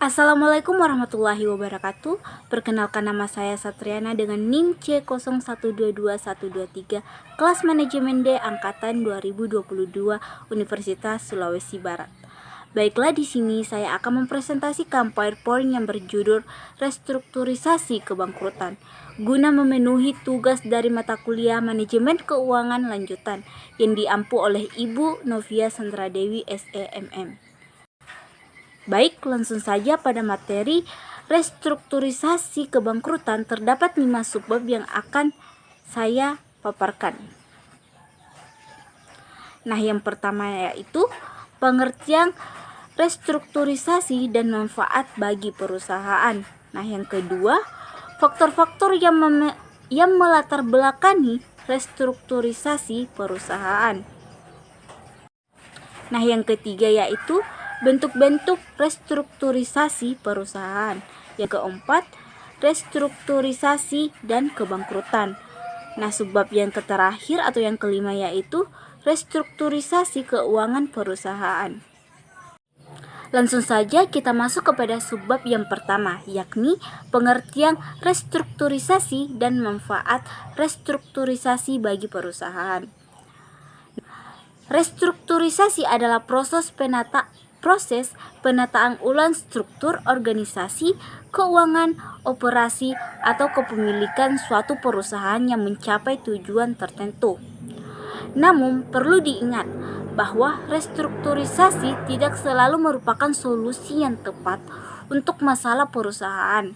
Assalamualaikum warahmatullahi wabarakatuh. Perkenalkan, nama saya Satriana dengan NIM C01222123, kelas manajemen D angkatan 2022 Universitas Sulawesi Barat. Baiklah, di sini saya akan mempresentasikan PowerPoint yang berjudul Restrukturisasi Kebangkrutan guna memenuhi tugas dari mata kuliah Manajemen Keuangan Lanjutan yang diampu oleh Ibu Novia Sandradewi SEMM. Baik, langsung saja pada materi restrukturisasi kebangkrutan. Terdapat 5 subbab yang akan saya paparkan. Nah, yang pertama yaitu pengertian restrukturisasi dan manfaat bagi perusahaan. Nah, yang kedua, faktor-faktor yang melatar belakangi restrukturisasi perusahaan. Nah, yang ketiga yaitu bentuk-bentuk restrukturisasi perusahaan. Yang keempat, restrukturisasi dan kebangkrutan. Nah, subbab yang terakhir atau yang kelima yaitu restrukturisasi keuangan perusahaan. Langsung saja kita masuk kepada subbab yang pertama, yakni pengertian restrukturisasi dan manfaat restrukturisasi bagi perusahaan. Restrukturisasi adalah proses penataan ulang struktur organisasi, keuangan, operasi, atau kepemilikan suatu perusahaan yang mencapai tujuan tertentu. Namun, perlu diingat bahwa restrukturisasi tidak selalu merupakan solusi yang tepat untuk masalah perusahaan.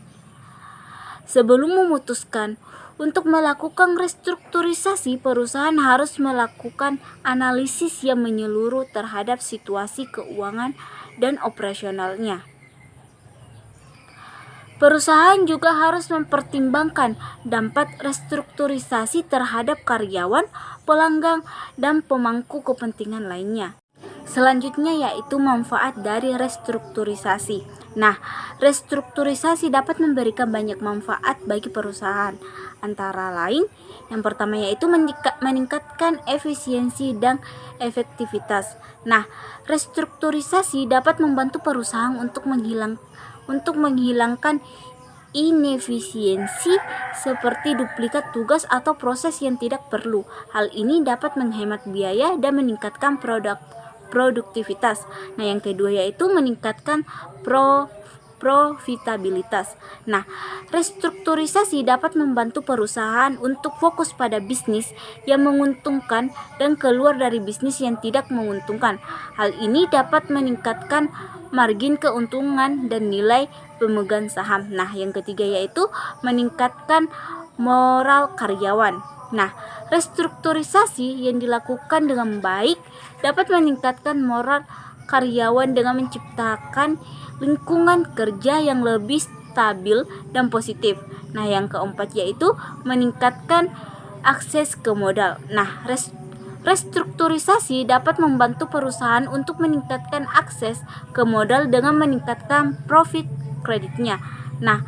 Sebelum memutuskan untuk melakukan restrukturisasi, perusahaan harus melakukan analisis yang menyeluruh terhadap situasi keuangan dan operasionalnya. Perusahaan juga harus mempertimbangkan dampak restrukturisasi terhadap karyawan, pelanggan, dan pemangku kepentingan lainnya. Selanjutnya yaitu manfaat dari restrukturisasi. Nah, restrukturisasi dapat memberikan banyak manfaat bagi perusahaan. Antara lain, yang pertama yaitu meningkatkan efisiensi dan efektivitas. Nah, restrukturisasi dapat membantu perusahaan untuk menghilangkan inefisiensi seperti duplikat tugas atau proses yang tidak perlu. Hal ini dapat menghemat biaya dan meningkatkan produktivitas. Nah, yang kedua yaitu meningkatkan profitabilitas. Nah, restrukturisasi dapat membantu perusahaan untuk fokus pada bisnis yang menguntungkan dan keluar dari bisnis yang tidak menguntungkan. Hal ini dapat meningkatkan margin keuntungan dan nilai pemegang saham. Nah, yang ketiga yaitu meningkatkan moral karyawan. Nah, restrukturisasi yang dilakukan dengan baik dapat meningkatkan moral karyawan dengan menciptakan lingkungan kerja yang lebih stabil dan positif. Nah, yang keempat yaitu meningkatkan akses ke modal. Nah, restrukturisasi dapat membantu perusahaan untuk meningkatkan akses ke modal dengan meningkatkan profit kreditnya. Nah,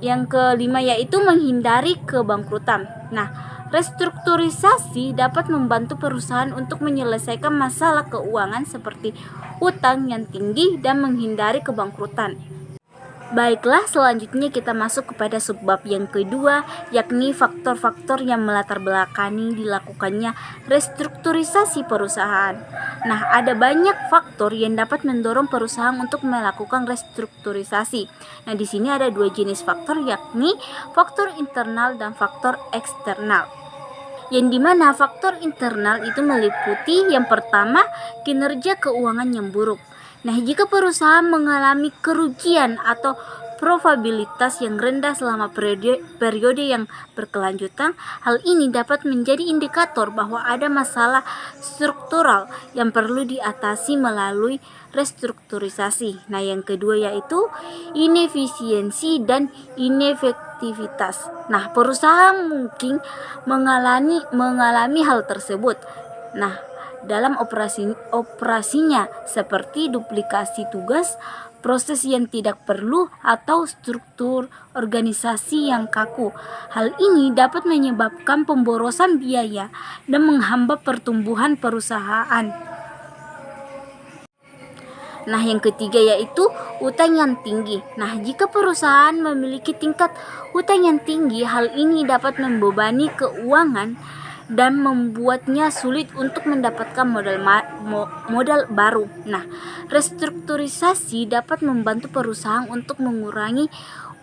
yang kelima yaitu menghindari kebangkrutan. Nah, restrukturisasi dapat membantu perusahaan untuk menyelesaikan masalah keuangan seperti utang yang tinggi dan menghindari kebangkrutan. Baiklah, selanjutnya kita masuk kepada subbab yang kedua, yakni faktor-faktor yang melatar belakangi dilakukannya restrukturisasi perusahaan. Nah, ada banyak faktor yang dapat mendorong perusahaan untuk melakukan restrukturisasi. Nah, di sini ada 2 jenis faktor, yakni faktor internal dan faktor eksternal. Yang dimana faktor internal itu meliputi yang pertama, kinerja keuangan yang buruk. Nah, jika perusahaan mengalami kerugian atau probabilitas yang rendah selama periode yang berkelanjutan, hal ini dapat menjadi indikator bahwa ada masalah struktural yang perlu diatasi melalui restrukturisasi. Nah, yang kedua yaitu inefisiensi dan inefektivitas. Nah, perusahaan mungkin mengalami hal tersebut. Nah, dalam operasinya seperti duplikasi tugas, proses yang tidak perlu, atau struktur organisasi yang kaku. Hal ini dapat menyebabkan pemborosan biaya dan menghambat pertumbuhan perusahaan. Nah, yang ketiga yaitu utang yang tinggi. Nah, jika perusahaan memiliki tingkat utang yang tinggi, hal ini dapat membebani keuangan dan membuatnya sulit untuk mendapatkan modal baru. Nah, restrukturisasi dapat membantu perusahaan untuk mengurangi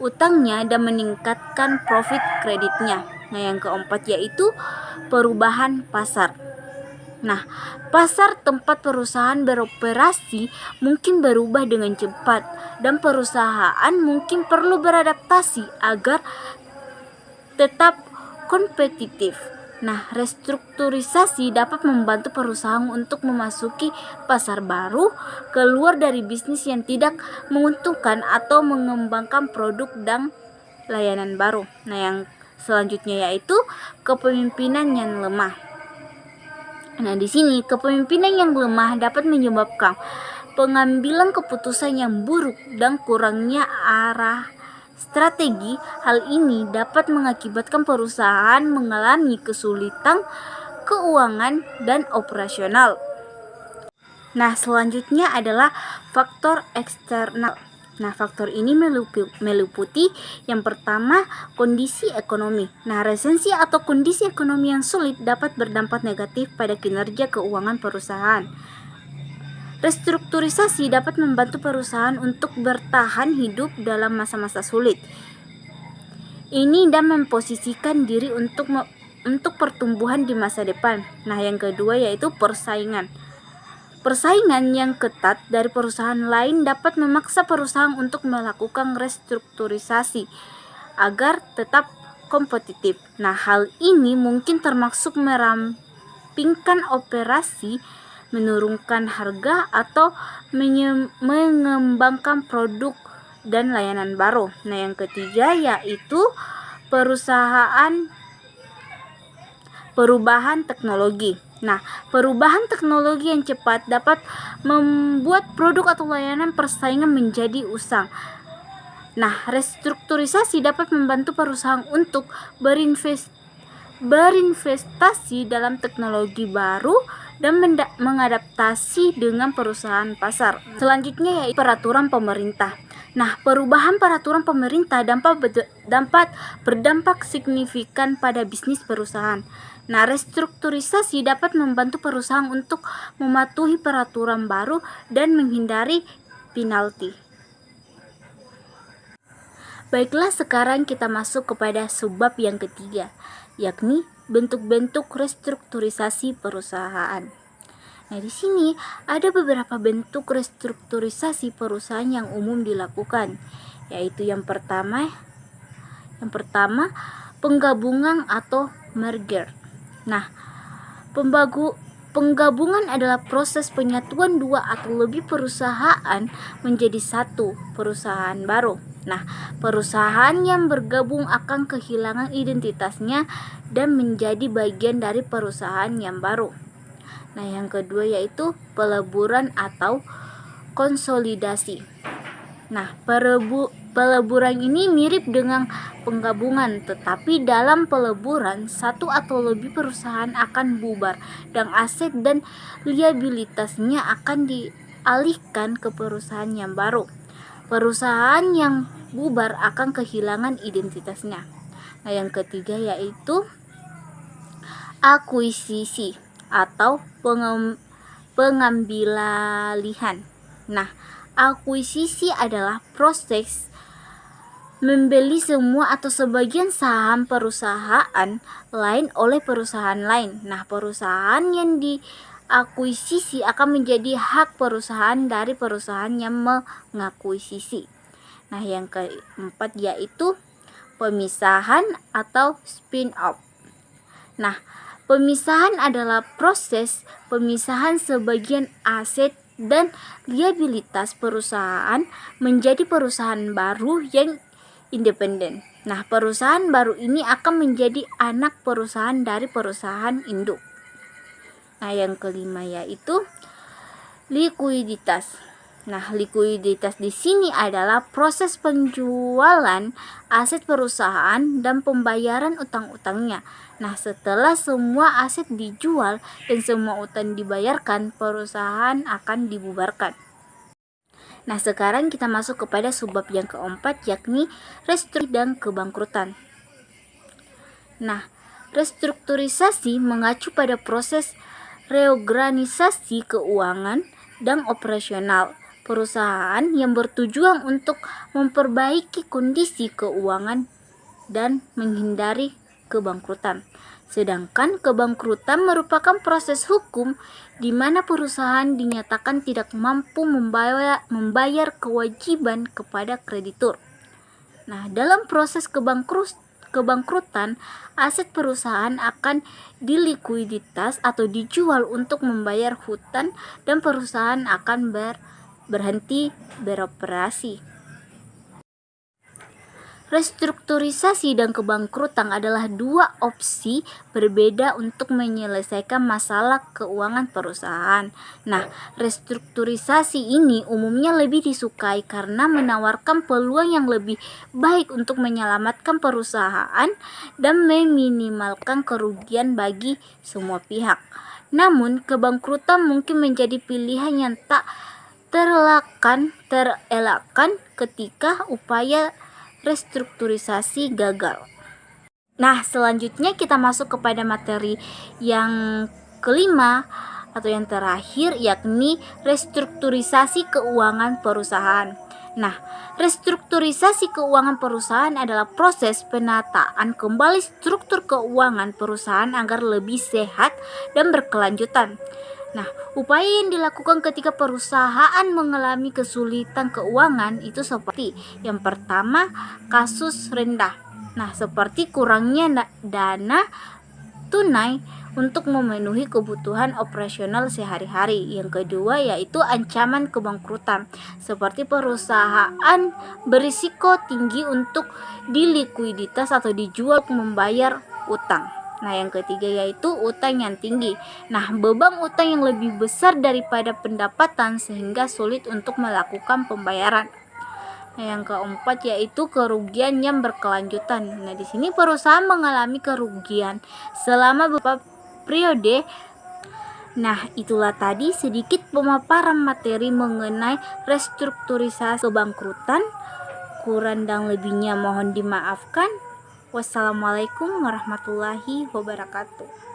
utangnya dan meningkatkan profit kreditnya. Nah, yang keempat yaitu perubahan pasar. Nah, pasar tempat perusahaan beroperasi mungkin berubah dengan cepat dan perusahaan mungkin perlu beradaptasi agar tetap kompetitif. Nah, restrukturisasi dapat membantu perusahaan untuk memasuki pasar baru, keluar dari bisnis yang tidak menguntungkan atau mengembangkan produk dan layanan baru. Nah, yang selanjutnya yaitu kepemimpinan yang lemah. Nah, di sini kepemimpinan yang lemah dapat menyebabkan pengambilan keputusan yang buruk dan kurangnya arah strategi. Hal ini dapat mengakibatkan perusahaan mengalami kesulitan keuangan dan operasional. Nah, selanjutnya adalah faktor eksternal. Nah, faktor ini meliputi yang pertama, kondisi ekonomi. Nah, resesi atau kondisi ekonomi yang sulit dapat berdampak negatif pada kinerja keuangan perusahaan. Restrukturisasi dapat membantu perusahaan untuk bertahan hidup dalam masa-masa sulit. Ini dan memposisikan diri untuk pertumbuhan di masa depan. Nah, yang kedua yaitu persaingan. Persaingan yang ketat dari perusahaan lain dapat memaksa perusahaan untuk melakukan restrukturisasi agar tetap kompetitif. Nah, hal ini mungkin termasuk merampingkan operasi, menurunkan harga, atau mengembangkan produk dan layanan baru. Nah, yang ketiga yaitu perubahan teknologi. Nah, perubahan teknologi yang cepat dapat membuat produk atau layanan persaingan menjadi usang. Nah, restrukturisasi dapat membantu perusahaan untuk berinvestasi dalam teknologi baru dan mengadaptasi dengan perusahaan pasar. Selanjutnya yaitu peraturan pemerintah. Nah, perubahan peraturan pemerintah dapat berdampak signifikan pada bisnis perusahaan. Nah, restrukturisasi dapat membantu perusahaan untuk mematuhi peraturan baru dan menghindari penalti. Baiklah, sekarang kita masuk kepada subbab yang ketiga, yakni bentuk-bentuk restrukturisasi perusahaan. Nah, di sini ada beberapa bentuk restrukturisasi perusahaan yang umum dilakukan, yaitu yang pertama penggabungan atau merger. Nah, penggabungan adalah proses penyatuan dua atau lebih perusahaan menjadi satu perusahaan baru. Nah, perusahaan yang bergabung akan kehilangan identitasnya dan menjadi bagian dari perusahaan yang baru. Nah, yang kedua yaitu peleburan atau konsolidasi. Nah, peleburan ini mirip dengan penggabungan, tetapi dalam peleburan satu atau lebih perusahaan akan bubar dan aset dan liabilitasnya akan dialihkan ke perusahaan yang baru. Perusahaan yang bubar akan kehilangan identitasnya. Nah, yang ketiga yaitu akuisisi atau pengambilalihan. Nah, akuisisi adalah proses membeli semua atau sebagian saham perusahaan lain oleh perusahaan lain. Nah, perusahaan yang diakuisisi akan menjadi hak perusahaan dari perusahaan yang mengakuisisi. Nah, yang keempat yaitu pemisahan atau spin-off. Nah, pemisahan adalah proses pemisahan sebagian aset dan liabilitas perusahaan menjadi perusahaan baru yang independen. Nah, perusahaan baru ini akan menjadi anak perusahaan dari perusahaan induk. Nah, yang kelima yaitu likuiditas. Nah, likuiditas di sini adalah proses penjualan aset perusahaan dan pembayaran utang-utangnya. Nah, setelah semua aset dijual dan semua utang dibayarkan, perusahaan akan dibubarkan. Nah, sekarang kita masuk kepada subbab yang keempat, yakni restrukturisasi dan kebangkrutan. Nah, restrukturisasi mengacu pada proses reorganisasi keuangan dan operasional perusahaan yang bertujuan untuk memperbaiki kondisi keuangan dan menghindari kebangkrutan. Sedangkan kebangkrutan merupakan proses hukum di mana perusahaan dinyatakan tidak mampu membayar kewajiban kepada kreditur. Nah, dalam proses kebangkrutan, aset perusahaan akan dilikuiditas atau dijual untuk membayar hutang dan perusahaan akan berhenti beroperasi. Restrukturisasi dan kebangkrutan adalah dua opsi berbeda untuk menyelesaikan masalah keuangan perusahaan. Nah, restrukturisasi ini umumnya lebih disukai karena menawarkan peluang yang lebih baik untuk menyelamatkan perusahaan dan meminimalkan kerugian bagi semua pihak. Namun, kebangkrutan mungkin menjadi pilihan yang tak terelakkan ketika upaya restrukturisasi gagal. Nah, selanjutnya kita masuk kepada materi yang kelima atau yang terakhir, yakni restrukturisasi keuangan perusahaan. Nah, restrukturisasi keuangan perusahaan adalah proses penataan kembali struktur keuangan perusahaan agar lebih sehat dan berkelanjutan. Nah, upaya yang dilakukan ketika perusahaan mengalami kesulitan keuangan itu seperti yang pertama, kasus rendah. Nah, seperti kurangnya dana tunai untuk memenuhi kebutuhan operasional sehari-hari. Yang kedua yaitu ancaman kebangkrutan, seperti perusahaan berisiko tinggi untuk dilikuiditas atau dijual untuk membayar utang. Nah, yang ketiga yaitu utang yang tinggi. Nah, beban utang yang lebih besar daripada pendapatan sehingga sulit untuk melakukan pembayaran. Nah, yang keempat yaitu kerugian yang berkelanjutan. Nah, di sini perusahaan mengalami kerugian selama beberapa periode. Nah, itulah tadi sedikit pemaparan materi mengenai restrukturisasi kebangkrutan. Kurang dan lebihnya mohon dimaafkan. Wassalamualaikum warahmatullahi wabarakatuh.